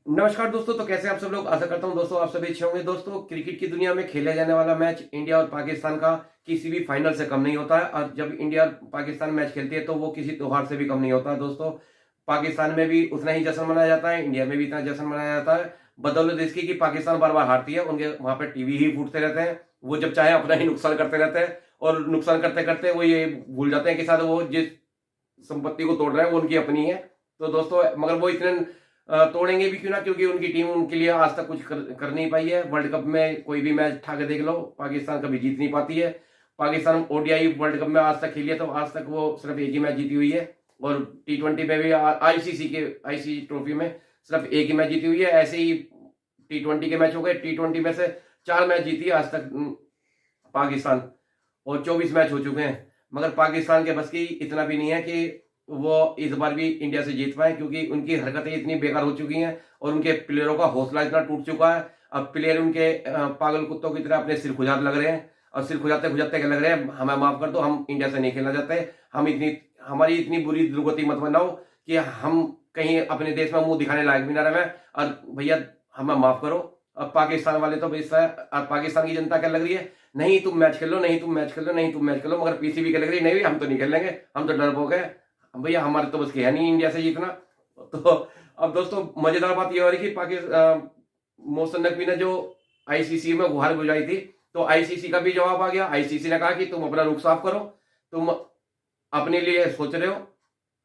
नमस्कार दोस्तों। तो कैसे आप सब लोग? आशा करता हूं दोस्तों आप सभी अच्छे होंगे। दोस्तों, क्रिकेट की दुनिया में खेला जाने वाला मैच इंडिया और पाकिस्तान का किसी भी फाइनल से कम नहीं होता है। और जब इंडिया और पाकिस्तान मैच खेलती है तो वो किसी त्योहार से भी कम नहीं होता है। दोस्तों, पाकिस्तान में भी उतना ही जश्न मनाया जाता है, इंडिया में भी इतना जश्न मनाया जाता है। बदौलत इसकी कि पाकिस्तान बार बार हारती है, उनके वहां पर टीवी ही फूटते रहते हैं। वो जब चाहे अपना ही नुकसान करते रहते हैं, और नुकसान करते करते वो ये भूल जाते हैं कि शायद वो जिस संपत्ति को तोड़ रहे हैं वो उनकी अपनी है। तो दोस्तों, मगर वो इतने तोड़ेंगे भी क्यों ना, क्योंकि उनकी टीम उनके लिए आज तक कुछ कर नहीं पाई है। वर्ल्ड कप में कोई भी मैच उठा के देख लो, पाकिस्तान कभी जीत नहीं पाती है। पाकिस्तान ओडीआई वर्ल्ड कप में आज तक खेली है तो आज तक वो सिर्फ एक ही मैच जीती हुई है। और T20 में भी आईसीसी ट्रॉफी में सिर्फ एक ही मैच जीती हुई है। ऐसे ही T20 के मैच हो गए, T20 में से 4 मैच जीती है आज तक पाकिस्तान, और 24 मैच हो चुके हैं। मगर पाकिस्तान के बस की इतना भी नहीं है कि वो इस बार भी इंडिया से जीत पाए, क्योंकि उनकी हरकतें इतनी बेकार हो चुकी हैं और उनके प्लेयरों का हौसला इतना टूट चुका है। अब प्लेयर उनके पागल कुत्तों की तरह अपने सिर खुजाते लग रहे हैं, और सिर खुजाते खुजाते क्या लग रहे हैं, हमें माफ कर दो, हम इंडिया से नहीं खेलना चाहते। हमारी इतनी बुरी दुर्गति मत बनाओ कि हम कहीं अपने देश में मुंह दिखाने लायक भी ना रहे। और भैया, हमें माफ करो। अब पाकिस्तान वाले तो पाकिस्तान की जनता क्या लग रही है, नहीं तुम मैच खेल लो, नहीं तुम मैच खेल लो, नहीं तुम मैच खेल लो। मगर पीसीबी क्या लग रही है, नहीं हम तो नहीं खेलेंगे, हम तो डरपोक है भैया, हमारे तो बस की है नहीं इंडिया से जीतना। तो अब दोस्तों, मजेदार बात यह हो रही कि पाकिस्तान मोहसिन नकवी ने जो आईसीसी में गुहार बुझाई थी, तो आईसीसी का भी जवाब आ गया। आईसीसी ने कहा कि तुम अपना रुख साफ करो, तुम अपने लिए सोच रहे हो,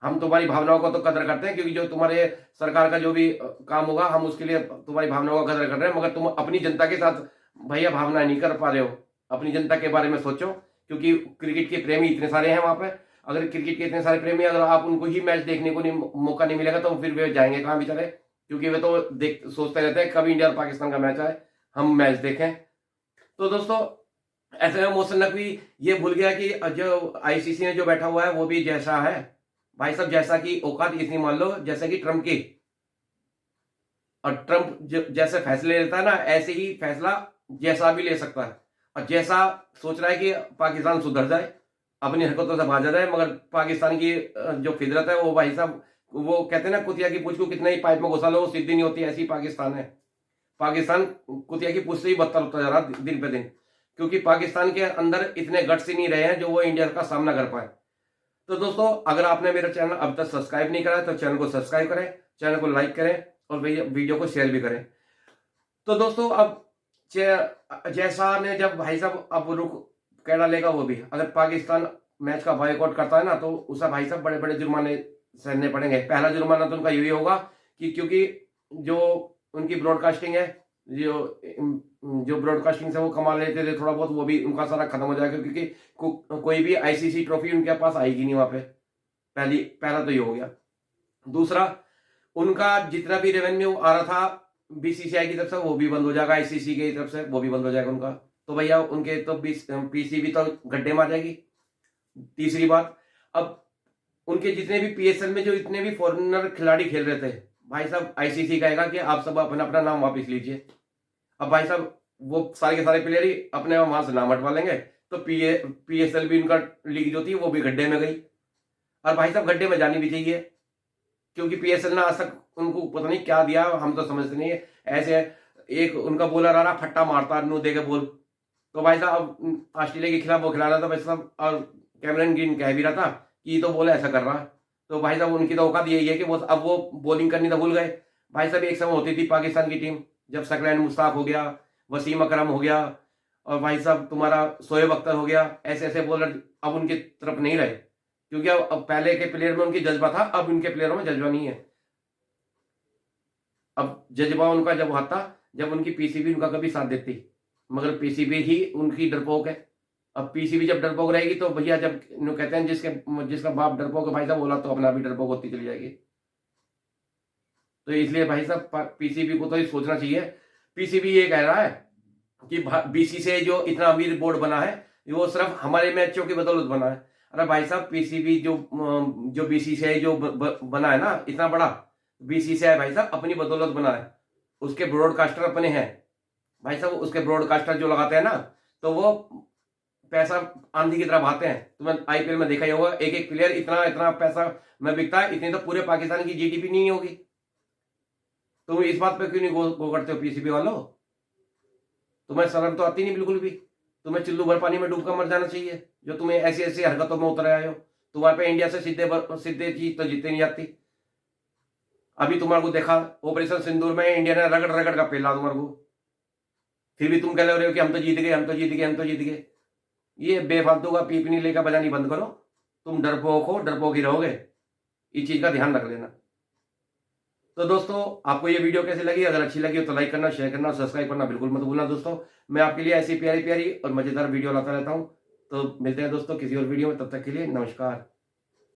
हम तुम्हारी भावनाओं को तो कदर करते हैं, क्योंकि जो तुम्हारे सरकार का जो भी काम होगा हम उसके लिए तुम्हारी भावनाओं का कदर कर रहे हैं। मगर तुम अपनी जनता के साथ भैया भावना नहीं कर पा रहे हो। अपनी जनता के बारे में सोचो, क्योंकि क्रिकेट के प्रेमी इतने सारे हैं वहां पे। अगर क्रिकेट के इतने सारे प्रेमी, अगर आप उनको ही मैच देखने को नहीं मौका नहीं मिलेगा तो फिर वे जाएंगे कहाँ बेचारे? क्योंकि वे तो देख सोचते रहते हैं कब इंडिया और पाकिस्तान का मैच आए, हम मैच देखें। तो दोस्तों, ऐसे में मोहसिन नकवी ये भूल गया कि जो आईसीसी में जो बैठा हुआ है वो भी जैसा है भाई साहब, जैसा कि औकात इतनी मान लो जैसे कि ट्रंप की। और ट्रंप जैसे फैसले लेता है ना, ऐसे ही फैसला जैसा भी ले सकता है। और जैसा सोच रहा है कि पाकिस्तान सुधर जाए, अपनी हरकतों से बाज जाए, मगर पाकिस्तान की जो फितरत है वो भाई साहब, वो कहते हैं ना, कुतिया की पूछ को कितना ही पाइप में घुसा लो वो सीधी नहीं होती, ऐसी पाकिस्तान है। पाकिस्तान कुतिया की पूछ से ही बदतर होता जा रहा दिन पे दिन, क्योंकि पाकिस्तान के अंदर इतने गट्स ही नहीं रहे हैं जो वो इंडिया का सामना कर पाए। तो दोस्तों, अगर आपने मेरा चैनल अब तक सब्सक्राइब नहीं करा है तो चैनल को सब्सक्राइब करें, चैनल को लाइक करें, और वीडियो को शेयर भी करें। तो दोस्तों, अब जैसा ने जब भाई साहब अब रुख क्या डालेगा वो भी, अगर पाकिस्तान मैच का बॉयकॉट करता है ना तो उसे भाई साहब बड़े बड़े जुर्माने सहने पड़ेंगे। पहला जुर्माना तो उनका यही होगा कि क्योंकि जो उनकी ब्रॉडकास्टिंग है, जो जो ब्रॉडकास्टिंग से वो कमा लेते थे थोड़ा बहुत, वो भी उनका सारा खत्म हो जाएगा, क्योंकि कोई भी आईसीसी ट्रॉफी उनके पास आएगी नहीं वहां पे। पहला तो ये हो गया। दूसरा, उनका जितना भी रेवेन्यू आ रहा था बीसीसीआई की तरफ से वो भी बंद हो जाएगा, आईसीसी की तरफ से वो भी बंद हो जाएगा उनका। तो भैया उनके तो पीसीबी तो गड्ढे मार जाएगी। तीसरी बात, अब उनके जितने भी पीएसएल में जो इतने भी फॉरेनर खिलाड़ी खेल रहे थे, भाई साहब आईसीसी कहेगा कि आप सब अपना अपना नाम वापस लीजिए। अब भाई साहब वो सारे के सारे प्लेयर ही अपने वहां से नाम हटवा लेंगे, तो पीएसएल भी उनका लीग जो थी वो भी गड्ढे में गई। और भाई साहब गड्ढे में जानी भी चाहिए, क्योंकि पीएसएल ने आज तक उनको पता नहीं क्या दिया, हम तो समझते नहीं है। ऐसे एक उनका बॉलर आ रहा फट्टा मारता नु दे के बोल, तो भाई साहब ऑस्ट्रेलिया के खिलाफ वो खिला रहा था भाई साहब, और कैमरन ग्रीन कह भी रहा था कि तो बोले ऐसा कर रहा। तो भाई साहब उनकी तो औकात यही है कि वो अब वो बॉलिंग करनी तो भूल गए। भाई साहब एक समय होती थी पाकिस्तान की टीम, जब सकलैन मुश्ताक हो गया, वसीम अकरम हो गया, और भाई साहब तुम्हारा शोएब अख्तर हो गया, ऐसे ऐसे बॉलर अब उनकी तरफ नहीं रहे, क्योंकि अब पहले के प्लेयर में उनकी जज्बा था, अब उनके प्लेयरों में जज्बा नहीं है। अब जज्बा उनका जब आता जब उनकी पीसीबी उनका कभी साथ देती, मगर पीसीबी ही उनकी डरपोक है। अब पीसीबी जब डरपोक रहेगी तो भैया, जब कहते हैं जिसका बाप डरपोक है भाई साहब, बोला तो अपना भी डरपोक होती चली जाएगी। तो इसलिए भाई साहब पीसीबी को तो ये सोचना चाहिए। पीसीबी ये कह रहा है कि बीसीसीआई जो इतना अमीर बोर्ड बना है वो सिर्फ हमारे मैचों की बदौलत बना है। अरे भाई साहब, पीसीबी जो बीसीसीआई जो बना है ना इतना बड़ा, बीसीसीआई भाई साहब अपनी बदौलत बना है। उसके ब्रॉडकास्टर अपने हैं भाई साहब, उसके ब्रॉडकास्टर जो लगाते हैं ना, तो वो पैसा आंधी की तरह बहाते हैं। तुम्हें आईपीएल में देखा ही होगा, एक एक प्लेयर इतना इतना पैसा में बिकता है, इतनी तो पूरे पाकिस्तान की जीडीपी नहीं होगी। तुम इस बात पे क्यों नहीं गो करते हो पीसीबी वालों? तुम्हें शर्म तो आती नहीं बिल्कुल भी। तुम्हें चिल्लू भर पानी में डूब कर मर जाना चाहिए, जो तुम्हें ऐसी ऐसी हरकतों में उतर आए हो। तुम्हारे पे इंडिया से सीधे चीज तो जीतने नहीं आती। अभी तुम्हारे को देखा ऑपरेशन सिंदूर में इंडिया ने रगड़ रगड़ का पेला तुम्हारे को, फिर भी तुम कह रहे हो कि हम तो जीत गए, हम तो जीत गए, हम तो जीत गए। ये बेफालतू का पीपनी लेकर बजानी बंद करो। तुम डरपोक हो, डरपोक ही रहोगे। इस चीज का ध्यान रख लेना। तो दोस्तों, आपको ये वीडियो कैसी लगी? अगर अच्छी लगी हो तो लाइक करना, शेयर करना, सब्सक्राइब करना बिल्कुल मत भूलना दोस्तों। मैं आपके लिए ऐसी प्यारी प्यारी और मजेदार वीडियो लाता रहता हूं। तो मिलते हैं दोस्तों किसी और वीडियो में, तब तक के लिए नमस्कार।